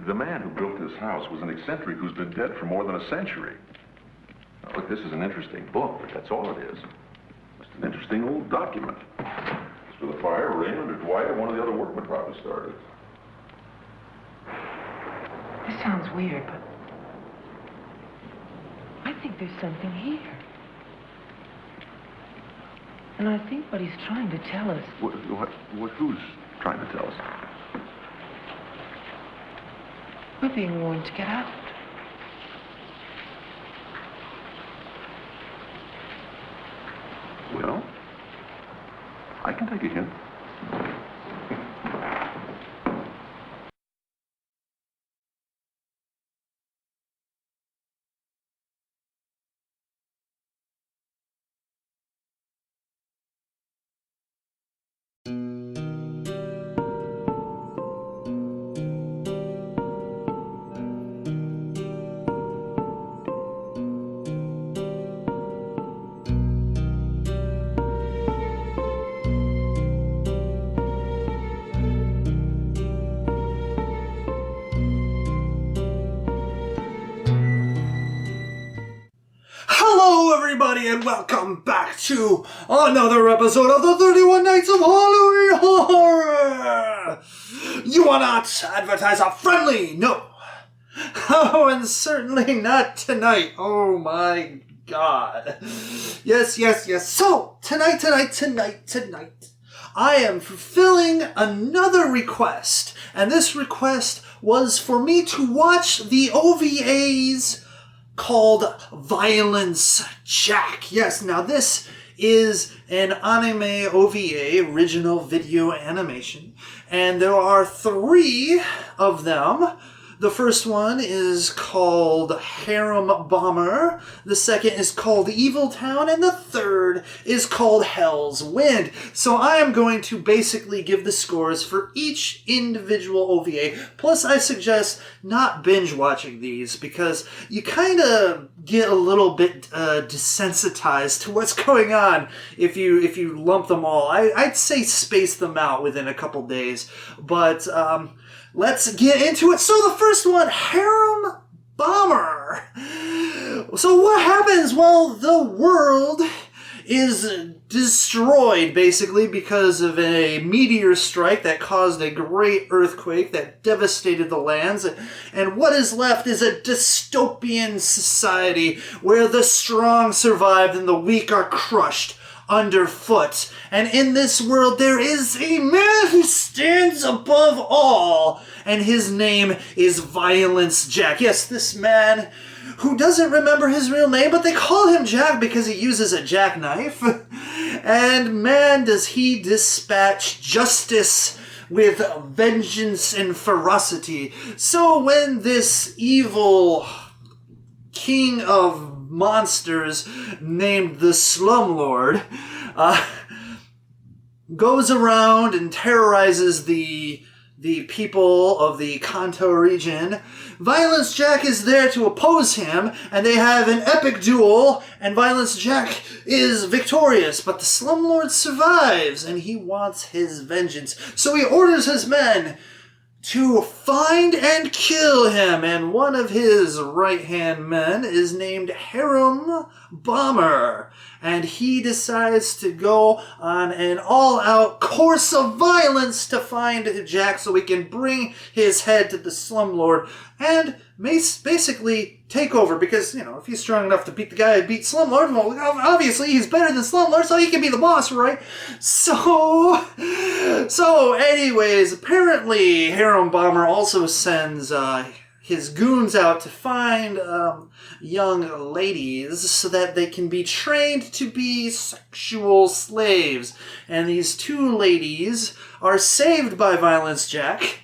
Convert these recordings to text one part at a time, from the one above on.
The man who built this house was an eccentric who's been dead for more than a century. Now, look, this is an interesting book, but that's all it is. Just an interesting old document. As for the fire, Raymond or Dwight or one of the other workmen probably started. This sounds weird, but I think there's something here. And I think what he's trying to tell us... Who's trying to tell us? We're being warned to get out. Well, I can take a hint. Everybody, and welcome back to another episode of the 31 Nights of Halloween Horror! You are not Advertiser Friendly, no! Oh, and certainly not tonight, oh my god. Yes. So, tonight, I am fulfilling another request, and this request was for me to watch the OVAs called Violence Jack. Yes, now this is an anime OVA, original video animation, and there are 3 of them. The first one is called Harem Bomber, the second is called Evil Town, and the third is called Hell's Wind. So I am going to basically give the scores for each individual OVA, plus I suggest not binge watching these because you kind of get a little bit desensitized to what's going on if you lump them all. I'd say space them out within a couple days, but let's get into it. So the first one, Harem Bomber. So what happens? Well, the world is destroyed, basically, because of a meteor strike that caused a great earthquake that devastated the lands. And what is left is a dystopian society where the strong survive and the weak are crushed underfoot. And in this world there is a man who stands above all, and his name is Violence Jack. Yes, this man who doesn't remember his real name, but they call him Jack because he uses a jackknife. And man, does he dispatch justice with vengeance and ferocity. So when this evil king of monsters named the Slumlord goes around and terrorizes the people of the Kanto region, Violence Jack is there to oppose him, and they have an epic duel, and Violence Jack is victorious, but the Slumlord survives, and he wants his vengeance. So he orders his men to find and kill him, and one of his right-hand men is named Harem Bomber, and he decides to go on an all-out course of violence to find Jack so he can bring his head to the Slumlord and basically take over, because, you know, if he's strong enough to beat the guy who beat Slumlord, well, obviously he's better than Slumlord, so he can be the boss, right? So anyways, apparently Harem Bomber also sends his goons out to find young ladies so that they can be trained to be sexual slaves. And these 2 ladies are saved by Violence Jack,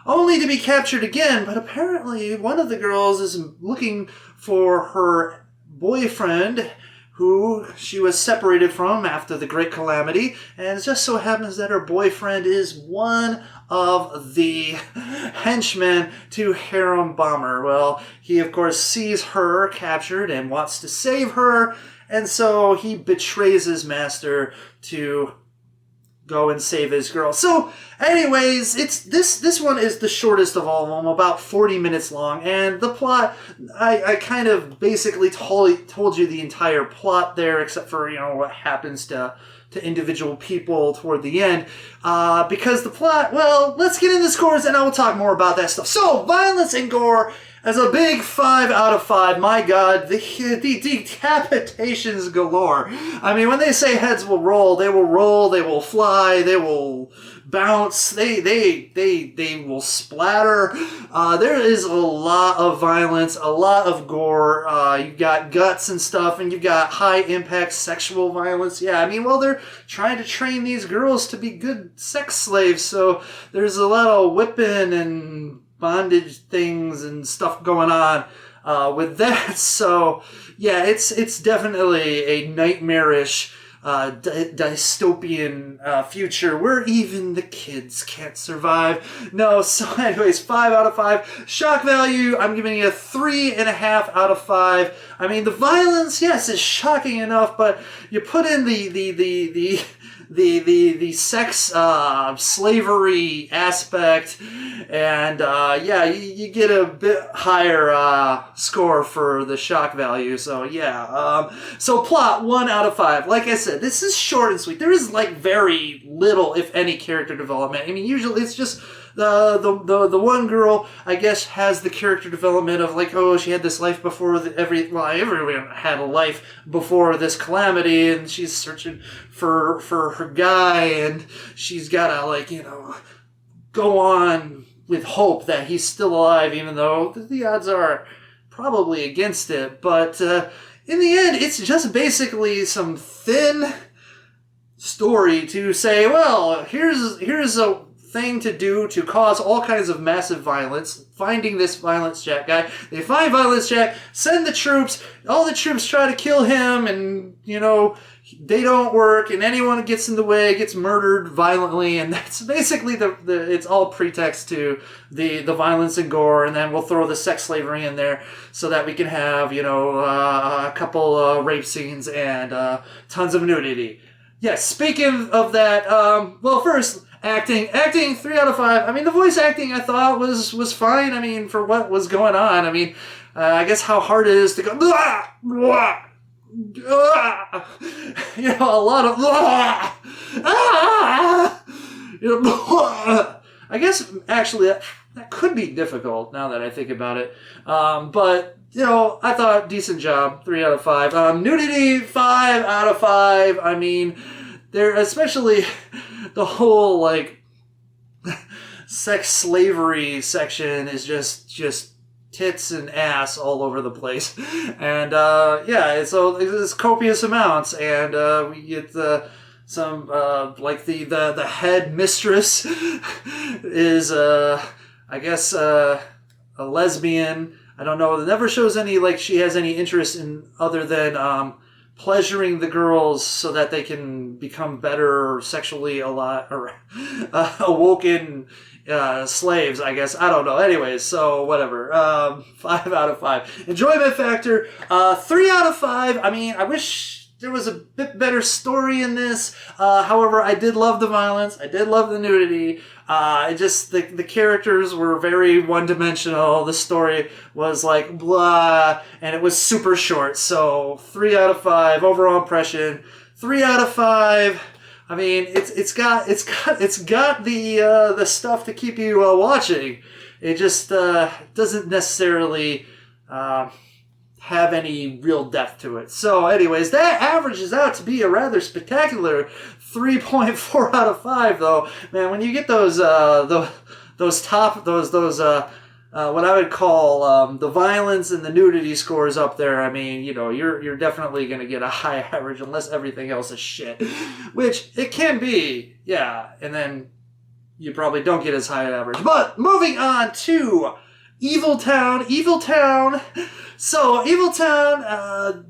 only to be captured again, but apparently one of the girls is looking for her boyfriend, who she was separated from after the Great Calamity, and it just so happens that her boyfriend is one of the henchmen to Harem Bomber. Well, he of course sees her captured and wants to save her, and so he betrays his master to go and save his girl. So, anyways, it's this one is the shortest of all of them, about 40 minutes long, and the plot, I kind of basically told you the entire plot there, except for, you know, what happens to individual people toward the end, because the plot, well, let's get into scores and I will talk more about that stuff. So, violence and gore, as a big 5 out of 5, my God, the decapitations galore. I mean, when they say heads will roll, they will fly, they will bounce, they will splatter. There is a lot of violence, a lot of gore. You've got guts and stuff, and you've got high impact sexual violence. Yeah, I mean, well, they're trying to train these girls to be good sex slaves, so there's a lot of whipping and bondage things and stuff going on with that. So yeah, it's definitely a nightmarish dystopian future where even the kids can't survive. No, so anyways, 5 out of 5. Shock value, I'm giving you a 3.5 out of 5. I mean, the violence, yes, is shocking enough, but you put in the sex slavery aspect, and yeah, you get a bit higher score for the shock value. So yeah, so plot 1 out of 5. Like I said, this is short and sweet. There is like very little, if any, character development. I mean, usually it's just the one girl, I guess, has the character development of like, oh, she had this life before everyone had a life before this calamity, and she's searching for her guy, and she's gotta, like, you know, go on with hope that he's still alive, even though the odds are probably against it. But in the end, it's just basically some thin story to say, well, here's a thing to do to cause all kinds of massive violence, finding this Violence Jack guy. They find Violence Jack, send the troops, all the troops try to kill him, and, you know, they don't work, and anyone who gets in the way gets murdered violently, and that's basically it's all pretext to the violence and gore, and then we'll throw the sex slavery in there so that we can have, you know, a couple rape scenes and tons of nudity. Yes, speaking of that, well, first, Acting 3 out of 5. I mean, the voice acting I thought was fine. I mean, for what was going on. I mean, I guess how hard it is to go, blah, blah, blah, you know, a lot of, blah, ah, you know, blah. I guess actually that could be difficult now that I think about it. But you know, I thought decent job, 3 out of 5. Nudity, 5 out of 5. I mean, there, especially the whole, like, sex slavery section is just tits and ass all over the place. And, yeah, so it's copious amounts, and we get some, like, the head mistress is, I guess, a lesbian. I don't know. It never shows any, like, she has any interest in other than pleasuring the girls so that they can become better sexually awoken slaves, I guess. I don't know. Anyways, so whatever. 5 out of 5. Enjoyment factor, 3 out of 5. I mean, I wish there was a bit better story in this. However, I did love the violence. I did love the nudity. The characters were very one-dimensional. The story was like blah, and it was super short. So 3 out of 5 overall impression. 3 out of 5. I mean, it's got the stuff to keep you watching. It just doesn't necessarily have any real depth to it. So anyways, that averages out to be a rather spectacular 3.4 out of 5, though. Man, when you get those what I would call the violence and the nudity scores up there, I mean, you know, you're definitely going to get a high average unless everything else is shit, which it can be, yeah, and then you probably don't get as high an average. But moving on to Evil Town. So, Evil Town,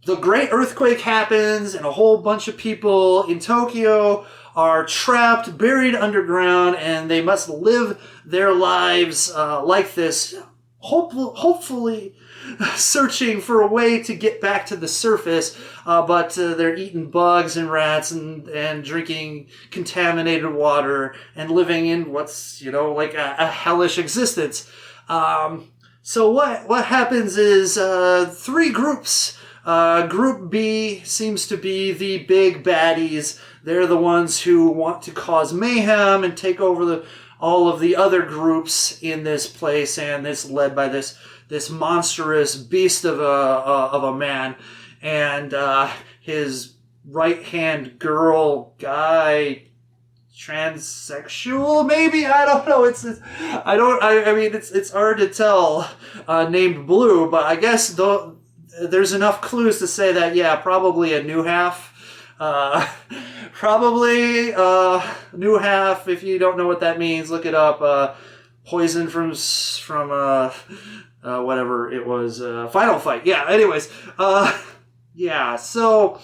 the great earthquake happens, and a whole bunch of people in Tokyo are trapped, buried underground, and they must live their lives like this hopefully searching for a way to get back to the surface, but they're eating bugs and rats and drinking contaminated water and living in what's, like a hellish existence. So what happens is three groups. Group B seems to be the big baddies. They're the ones who want to cause mayhem and take over all of the other groups in this place, and it's led by this monstrous beast of a man, and his right hand girl guy, transsexual maybe, I don't know. It's hard to tell. Named Blue, but I guess there's enough clues to say that probably a new half. Probably new half. If you don't know what that means, look it up. Poison from whatever it was. Final Fight. Yeah. Anyways. Yeah. So.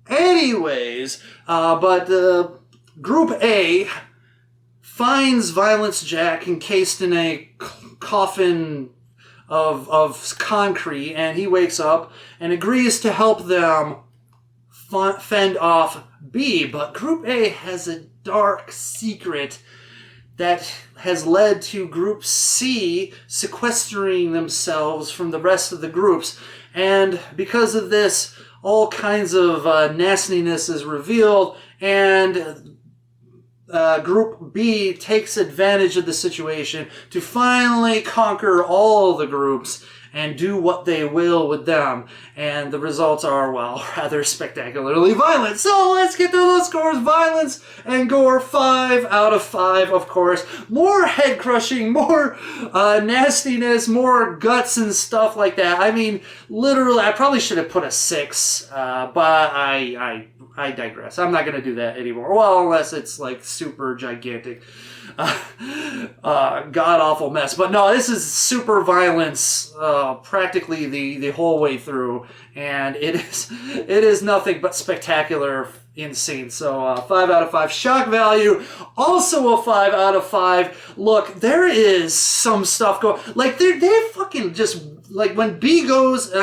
Anyways. But Group A finds Violence Jack encased in a coffin of concrete, and he wakes up and agrees to help them fend off B. But Group A has a dark secret that has led to Group C sequestering themselves from the rest of the groups, and because of this, all kinds of nastiness is revealed, and Group B takes advantage of the situation to finally conquer all the groups and do what they will with them. And the results are, well, rather spectacularly violent. So let's get to those scores. Violence and gore, 5 out of 5, of course. More head crushing, more nastiness, more guts and stuff like that. I mean, literally, I probably should have put a 6, but I digress. I'm not going to do that anymore. Well, unless it's like super gigantic, god-awful mess. But no, this is super violence practically the whole way through. And it is nothing but spectacular, insane. So 5 out of 5. Shock value, also a 5 out of 5. Look, there is some stuff going. Like they fucking just, like, when B goes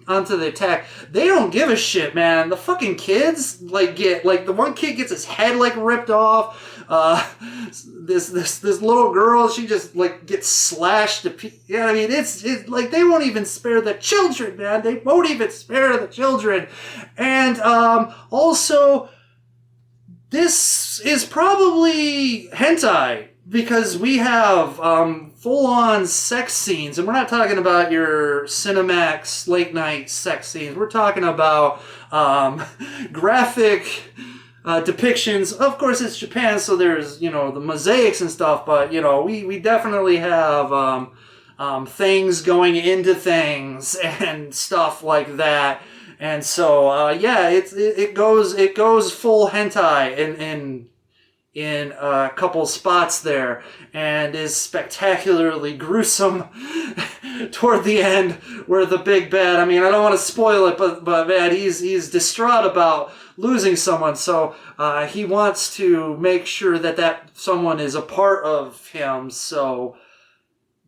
onto the attack, they don't give a shit, man. The fucking kids the one kid gets his head ripped off. This little girl, she just gets slashed to pieces. Yeah, I mean it's like they won't even spare the children, man. They won't even spare the children. And also, this is probably hentai, because we have full-on sex scenes, and we're not talking about your Cinemax late-night sex scenes. We're talking about graphic depictions. Of course, it's Japan, so there's, the mosaics and stuff, but, we definitely have things going into things and stuff like that. And so, it goes full hentai in a couple spots there, and is spectacularly gruesome toward the end, where the big bad, I mean, I don't want to spoil it, but man, he's distraught about losing someone, so he wants to make sure that someone is a part of him. So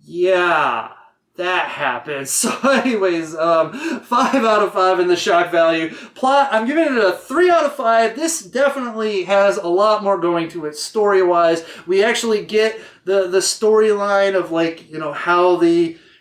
yeah, that happens. So anyways, 5 out of 5 in the shock value. Plot, I'm giving it a 3 out of 5. This definitely has a lot more going to it story-wise. We actually get the storyline of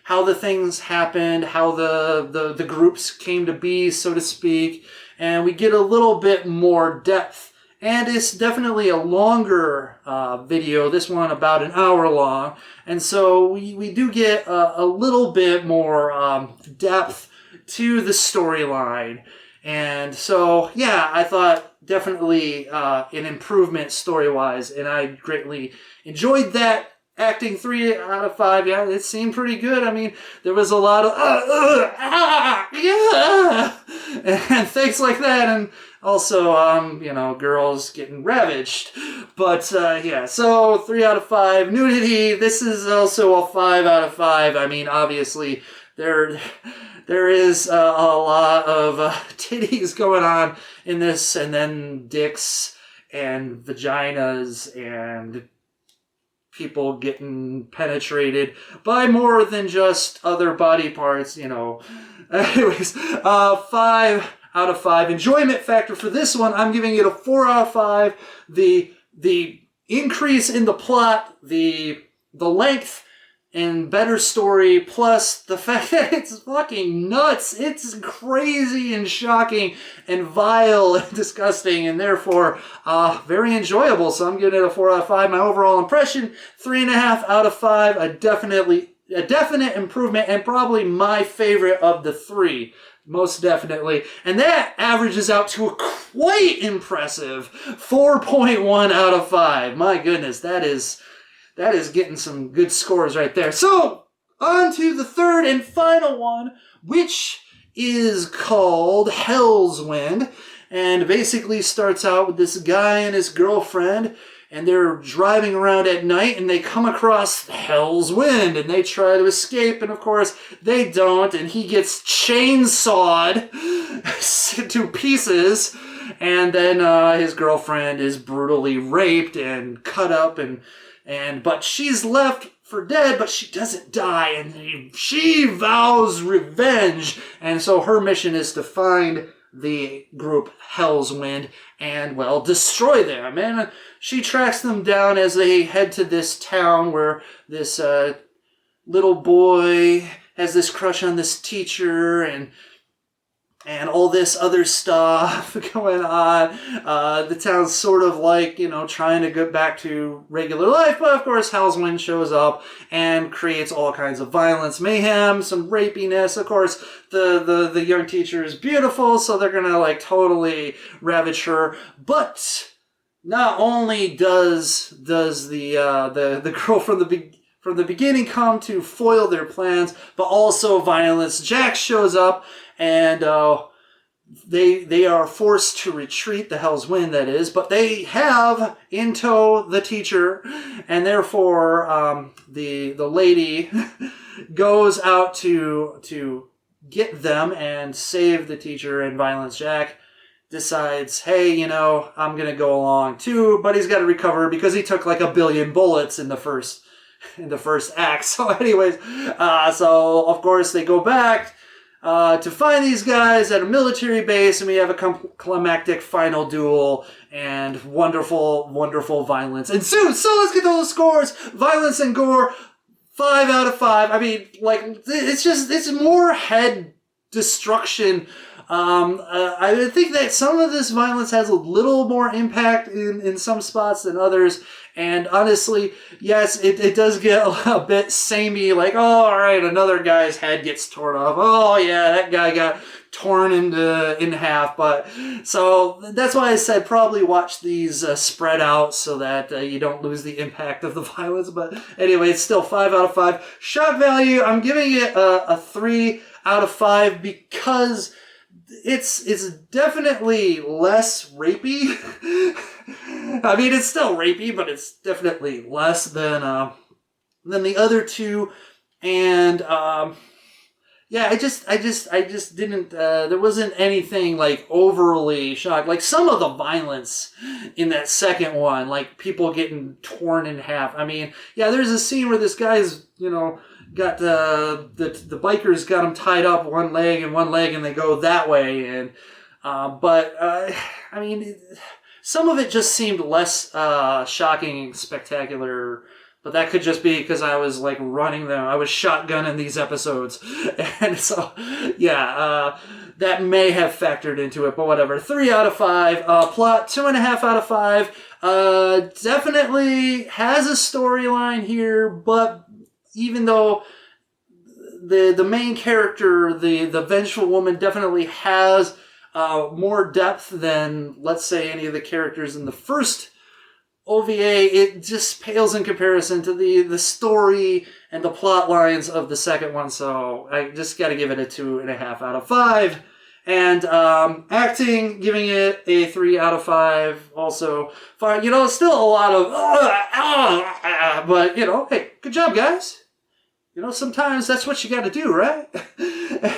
how the things happened, how the groups came to be, so to speak, and we get a little bit more depth. And it's definitely a longer video, this one about an hour long. And so we do get a little bit more depth to the storyline. And so, yeah, I thought definitely an improvement story-wise, and I greatly enjoyed that. Acting, 3 out of 5. Yeah, it seemed pretty good. I mean, there was a lot of and things like that, and also girls getting ravaged. But yeah, so 3 out of 5. Nudity, this is also a 5 out of 5. I mean, obviously there is a lot of titties going on in this, and then dicks and vaginas and people getting penetrated by more than just other body parts, you know. Anyways, 5 out of 5. Enjoyment factor for this one, I'm giving it a 4 out of 5. The increase in the plot, the length, and better story, plus the fact that it's fucking nuts. It's crazy and shocking and vile and disgusting, and therefore very enjoyable. So I'm giving it a 4 out of 5. My overall impression, 3.5 out of 5. A definite improvement, and probably my favorite of the three. Most definitely. And that averages out to a quite impressive 4.1 out of 5. My goodness, that is getting some good scores right there. So, on to the third and final one, which is called Hell's Wind. And basically starts out with this guy and his girlfriend, and they're driving around at night, and they come across Hell's Wind, and they try to escape, and of course, they don't, and he gets chainsawed to pieces, and then his girlfriend is brutally raped and cut up, but she's left for dead, but she doesn't die, and she vows revenge, and so her mission is to find the group Hell's Wind and, well, destroy them. And she tracks them down as they head to this town where this little boy has this crush on this teacher, and all this other stuff going on. The town's sort of like, you know, trying to get back to regular life, but of course Hell's Wind shows up and creates all kinds of violence, mayhem, some rapiness. Of course, the young teacher is beautiful, so they're gonna like totally ravage her. But not only does the girl from the beginning come to foil their plans, but also violence. Jack shows up, and they are forced to retreat, the Hell's Wind that is, but they have in tow the teacher, and therefore the lady goes out to get them and save the teacher, and Violence Jack decides, hey, you know, I'm gonna go along too, but he's got to recover because he took like 1 billion bullets in the first act. So anyways, so of course they go back to find these guys at a military base, and we have a climactic final duel and wonderful, wonderful violence ensues. So let's get to those scores. Violence and gore, 5 out of 5. I mean, like, it's more head destruction. I think that some of this violence has a little more impact in some spots than others. And honestly, yes, it does get a bit samey, like, oh, all right, another guy's head gets torn off. Oh, yeah, that guy got torn in half. But so that's why I said probably watch these spread out so that you don't lose the impact of the violence. But anyway, it's still 5 out of 5. Shock value, I'm giving it a 3 out of 5 because it's definitely less rapey. I mean, it's still rapey, but it's definitely less than the other two. And yeah, I just didn't. There wasn't anything like overly shocked. Like some of the violence in that second one, like people getting torn in half. I mean, yeah, there's a scene where this guy's, you know, got the bikers got him tied up one leg, and they go that way. And but I mean, some of it just seemed less shocking and spectacular. But that could just be because I was like running them. I was shotgunning these episodes. And so, yeah, that may have factored into it, but whatever. 3 out of 5. Plot, 2.5 out of 5. Definitely has a storyline here, but even though the main character, the vengeful woman, definitely has more depth than, let's say, any of the characters in the first OVA, it just pales in comparison to the story and the plot lines of the second one, so I just got to give it a 2.5 out of 5. And acting, giving it a 3 out of 5. Also, fine. You know, still a lot of but you know, hey, good job, guys. You know, sometimes that's what you got to do, right?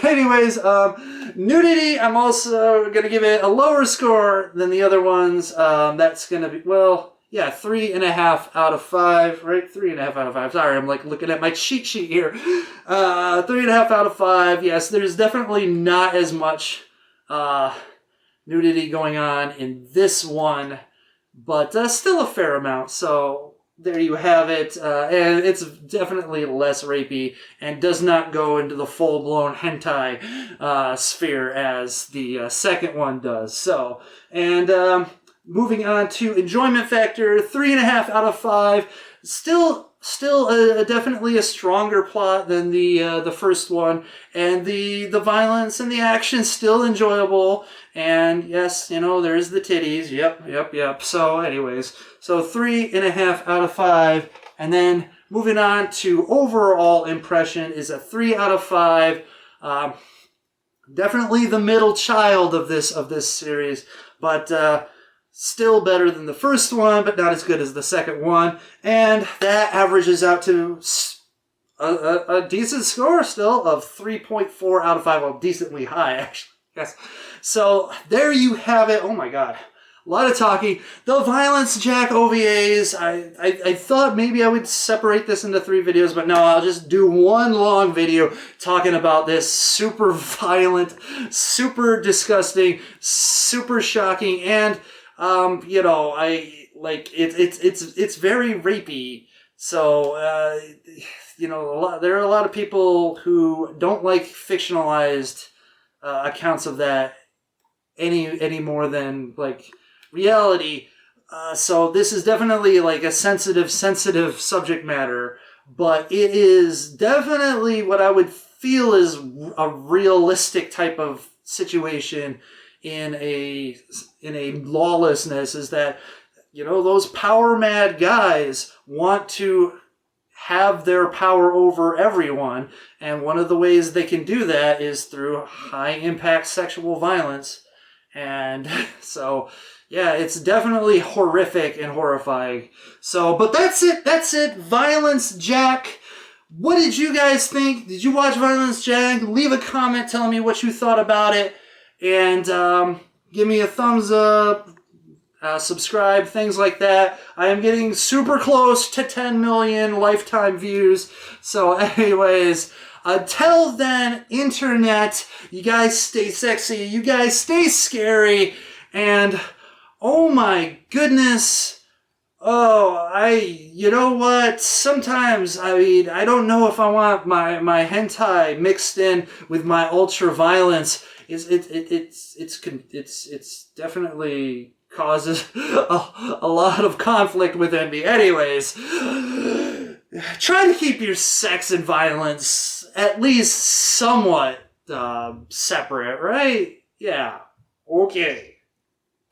Anyways, Nudity, I'm also going to give it a lower score than the other ones. That's going to be, well, Yeah, 3.5 out of 5, right? 3.5 out of 5. Sorry, I'm like looking at my cheat sheet here. 3.5 out of 5. Yes, there's definitely not as much nudity going on in this one, but still a fair amount. So there you have it. And it's definitely less rapey and does not go into the full-blown hentai sphere as the second one does. So, and moving on to enjoyment factor, 3.5 out of 5. Still definitely a stronger plot than the first one, and the violence and the action still enjoyable. And yes, you know, there's the titties. Yep. So, anyways, so 3.5 out of 5, and then moving on to overall impression is a 3 out of 5. Definitely the middle child of this series, but still better than the first one, but not as good as the second one. And that averages out to a decent score still of 3.4 out of 5. Well, decently high, actually. Yes. So there you have it. Oh my god. A lot of talking. The Violence Jack OVAs. I thought maybe I would separate this into 3 videos, but no, I'll just do one long video talking about this super violent, super disgusting, super shocking, and you know, it's very rapey. So you know, there are a lot of people who don't like fictionalized accounts of that any more than like reality. So this is definitely like a sensitive subject matter, but it is definitely what I would feel is a realistic type of situation in a lawlessness, is that, you know, those power mad guys want to have their power over everyone, and one of the ways they can do that is through high impact sexual violence. And so yeah, it's definitely horrific and horrifying. So, but that's it. Violence Jack. What did you guys think? Did you watch Violence Jack? Leave a comment telling me what you thought about it. And give me a thumbs up, subscribe, things like that. I am getting super close to 10 million lifetime views. So anyways, until then, internet, you guys stay sexy, you guys stay scary, and oh my goodness, you know what, sometimes, I mean, I don't know if I want my hentai mixed in with my ultra violence. It's definitely causes a lot of conflict within me. Anyways, try to keep your sex and violence at least somewhat separate, right? Yeah. Okay.